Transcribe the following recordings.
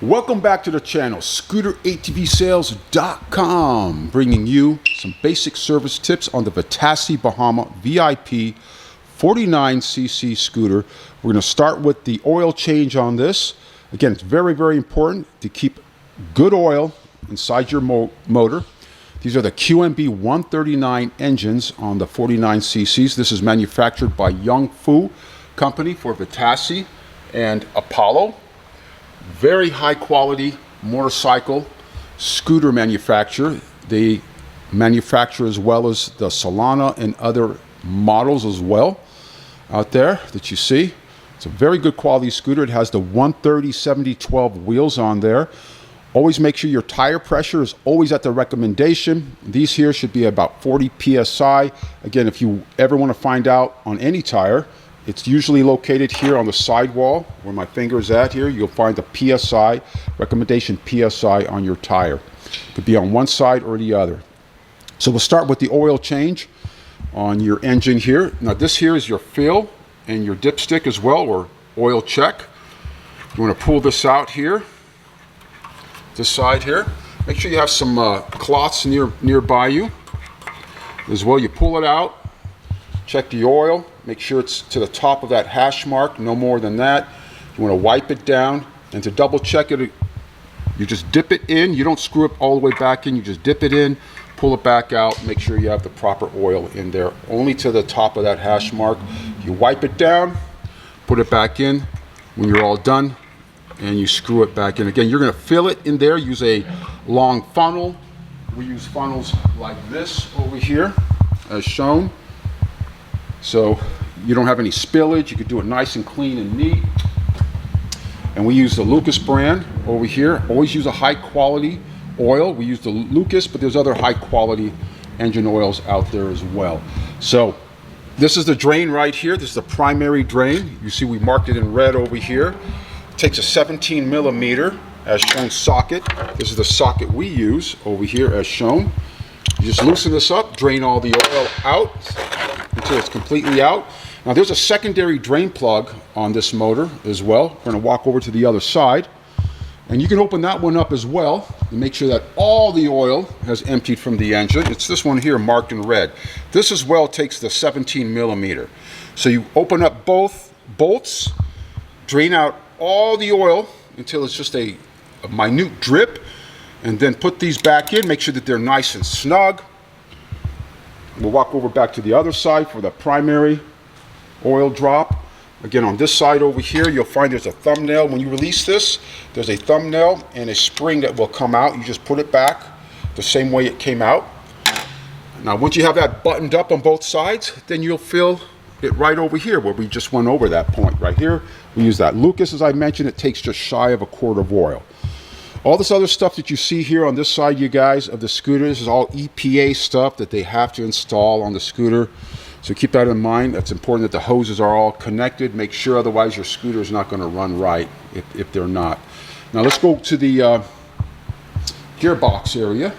Welcome back to the channel, ScooterATVSales.com, bringing you some basic service tips on the Vitacci Bahama VIP 49cc scooter. We're going to start with the oil change on this. Again, it's very, very important to keep good oil inside your motor. These are the QMB 139 engines on the 49cc's. This is manufactured by Young Fu Company for Vitacci and Apollo. Very high quality motorcycle scooter manufacturer. They manufacture as well as the Solana and other models as well out there that you see. It's a very good quality scooter. It has the 130/70/12 wheels on there. Always make sure your tire pressure is always at the recommendation. These here should be about 40 psi. Again, if you ever want to find out on any tire, it's usually located here on the sidewall where my finger is at here. You'll find the PSI, recommendation PSI on your tire. It could be on one side or the other. So we'll start with the oil change on your engine here. Now this here is your fill and your dipstick as well, or oil check. You want to pull this out here, this side here. Make sure you have some cloths nearby you as well. You pull it out, check the oil. Make sure it's to the top of that hash mark, no more than that. You want to wipe it down, and to double check it, you just dip it in. You don't screw it all the way back in. You just dip it in, pull it back out, make sure you have the proper oil in there, only to the top of that hash mark. You wipe it down, put it back in when you're all done, and you screw it back in. Again, you're going to fill it in there. Use a long funnel. We use funnels like this over here, as shown. So you don't have any spillage. You can do it nice and clean and neat. And we use the Lucas brand over here. Always use a high quality oil. We use the Lucas, but there's other high quality engine oils out there as well. So this is the drain right here. This is the primary drain. You see we marked it in red over here. It takes a 17mm as shown socket. This is the socket we use over here as shown. You just loosen this up, drain all the oil out until it's completely out. Now there's a secondary drain plug on this motor as well. We're going to walk over to the other side, and you can open that one up as well and make sure that all the oil has emptied from the engine. It's this one here marked in red. This as well takes the 17mm. So you open up both bolts, drain out all the oil until it's just a minute drip, and then put these back in. Make sure that they're nice and snug. We'll walk over back to the other side for the primary oil drop. Again, on this side over here, you'll find there's a thumbnail. When you release this, there's a thumbnail and a spring that will come out. You just put it back the same way it came out. Now, once you have that buttoned up on both sides, then you'll fill it right over here where we just went over that point right here. We use that Lucas, as I mentioned. It takes just shy of a quart of oil. All this other stuff that you see here on this side, you guys, of the scooter, this is all EPA stuff that they have to install on the scooter. So keep that in mind. That's important that the hoses are all connected. Make sure, otherwise your scooter is not going to run right if they're not. Now let's go to the gearbox area.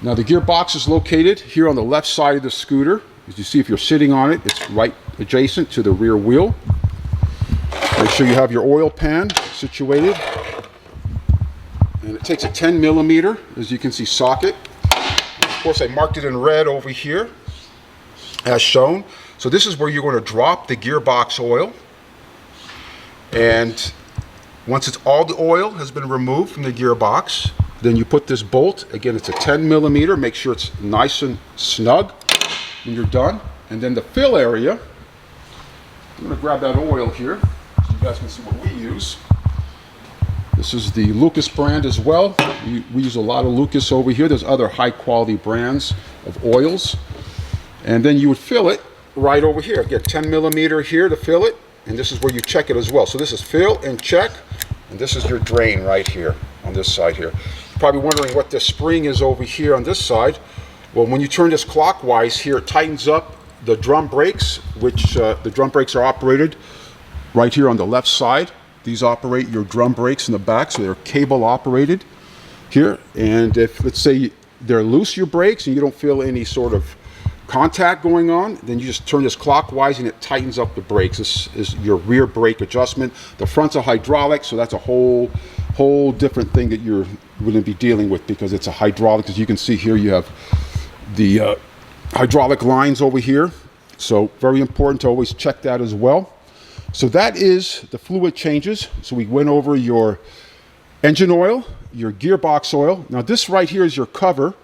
Now the gearbox is located here on the left side of the scooter. As you see, if you're sitting on it, it's right adjacent to the rear wheel. Make sure you have your oil pan situated. And it takes a 10mm, as you can see, socket. Of course, I marked it in red over here, as shown. So this is where you're going to drop the gearbox oil. And once all the oil has been removed from the gearbox, then you put this bolt. Again, it's a 10mm. Make sure it's nice and snug when you're done. And then the fill area, I'm going to grab that oil here so you guys can see what we use. This is the Lucas brand as well. We use a lot of Lucas over here. There's other high quality brands of oils. And then you would fill it right over here. Get 10mm here to fill it, and this is where you check it as well. So this is fill and check, and this is your drain right here on this side here. You're probably wondering what the spring is over here on this side. Well, when you turn this clockwise here, it tightens up the drum brakes, which the drum brakes are operated right here on the left side. These operate your drum brakes in the back, so they're cable operated here. And if, let's say, they're loose, your brakes, and you don't feel any sort of contact going on, then you just turn this clockwise and it tightens up the brakes. This is your rear brake adjustment. The front's a hydraulic, so that's a whole whole different thing that you're going to be dealing with, because it's a hydraulic. As you can see here, you have the hydraulic lines over here. So very important to always check that as well. So that is the fluid changes. So we went over your engine oil, your gearbox oil. Now this right here is your cover,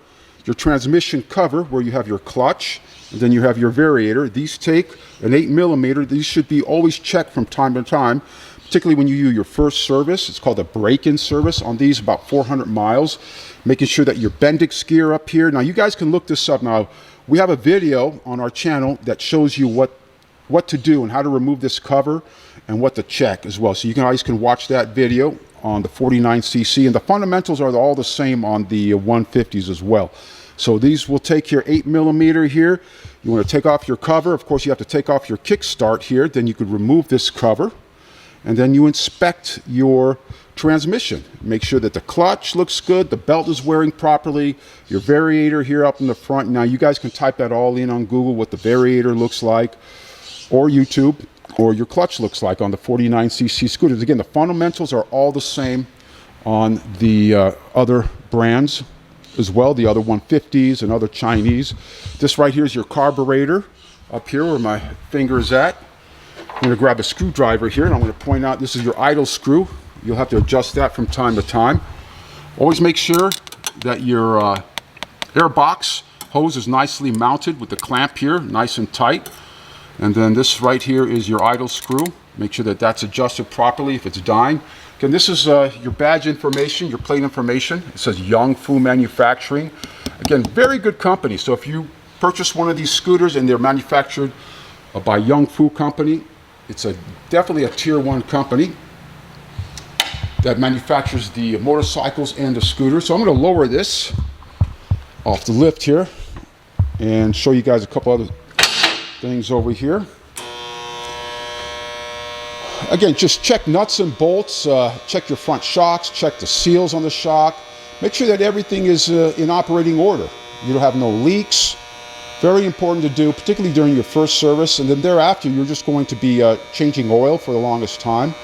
your transmission cover, where you have your clutch, and then you have your variator. These take an 8mm. These should be always checked from time to time, particularly when you do your first service. It's called a break-in service on these, about 400 miles. Making sure that your Bendix gear up here. Now you guys can look this up. Now we have a video on our channel that shows you what to do and how to remove this cover and what to check as well. So you guys can watch that video on the 49cc, and the fundamentals are all the same on the 150s as well. So these will take your 8mm here. You want to take off your cover. Of course, you have to take off your kickstart here. Then you could remove this cover, and then you inspect your transmission. Make sure that the clutch looks good, the belt is wearing properly, your variator here up in the front. Now you guys can type that all in on Google, what the variator looks like, or YouTube, or your clutch looks like on the 49cc scooters. Again, the fundamentals are all the same on the other brands as well, the other 150s and other Chinese. This right here is your carburetor up here where my finger is at. I'm going to grab a screwdriver here, and I'm going to point out this is your idle screw. You'll have to adjust that from time to time. Always make sure that your air box hose is nicely mounted with the clamp here, nice and tight. And then this right here is your idle screw. Make sure that that's adjusted properly if it's dying. Again, this is your badge information, your plate information. It says Yangfu Manufacturing. Again, very good company. So if you purchase one of these scooters and they're manufactured by Yangfu Company, it's definitely a tier 1 company that manufactures the motorcycles and the scooters. So I'm going to lower this off the lift here and show you guys a couple other things over here. Again, just check nuts and bolts, check your front shocks, check the seals on the shock. Make sure that everything is in operating order. You don't have no leaks. Very important to do, particularly during your first service, and then thereafter you're just going to be changing oil for the longest time.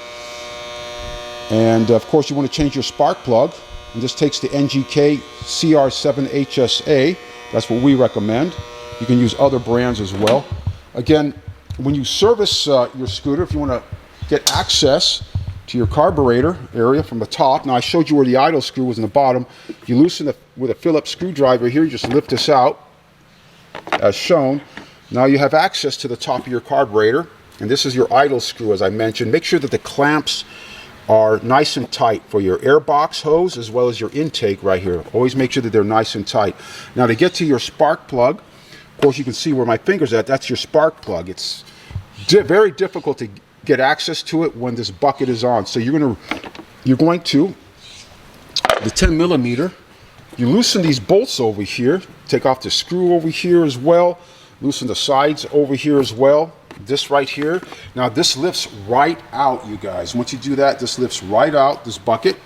And of course you want to change your spark plug, and this takes the NGK CR7HSA. That's what we recommend. You can use other brands as well. Again, when you service your scooter, if you want to get access to your carburetor area from the top, now I showed you where the idle screw was in the bottom. You loosen it with a Phillips screwdriver here, you just lift this out as shown. Now you have access to the top of your carburetor, and this is your idle screw, as I mentioned. Make sure that the clamps are nice and tight for your air box hose as well as your intake right here. Always make sure that they're nice and tight. Now to get to your spark plug, of course you can see where my finger's at, that's your spark plug. It's very difficult to get access to it when this bucket is on. So you're going to the 10mm, you loosen these bolts over here, take off the screw over here as well, loosen the sides over here as well. This right here, now this lifts right out, you guys. Once you do that, this lifts right out, this bucket,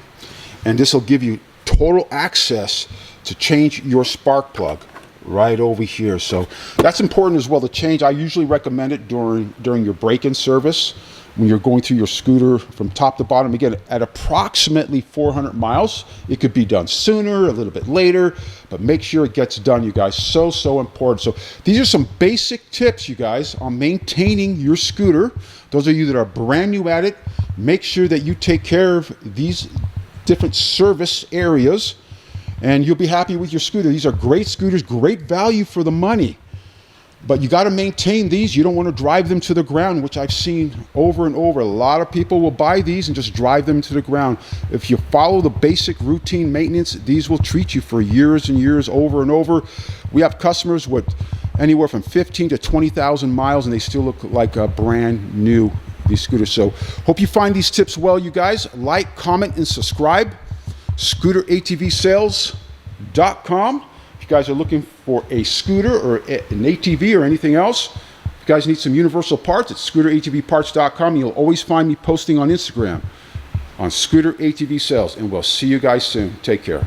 and this will give you total access to change your spark plug right over here. So that's important as well to change. I usually recommend it during your break-in service when you're going through your scooter from top to bottom. Again, at approximately 400 miles. It could be done sooner, a little bit later, but make sure it gets done, you guys. So important. So these are some basic tips, you guys, on maintaining your scooter. Those of you that are brand new at it, make sure that you take care of these different service areas, and you'll be happy with your scooter. These are great scooters, great value for the money. But you got to maintain these. You don't want to drive them to the ground, which I've seen over and over. A lot of people will buy these and just drive them to the ground. If you follow the basic routine maintenance, these will treat you for years and years, over and over. We have customers with anywhere from 15 to 20,000 miles, and they still look like brand new, these scooters. So hope you find these tips well, you guys. Like, comment, and subscribe. ScooterATVSales.com. If you guys are looking for a scooter or an ATV or anything else, if you guys need some universal parts, it's ScooterATVParts.com. You'll always find me posting on Instagram on Scooter ATV Sales, and we'll see you guys soon. Take care.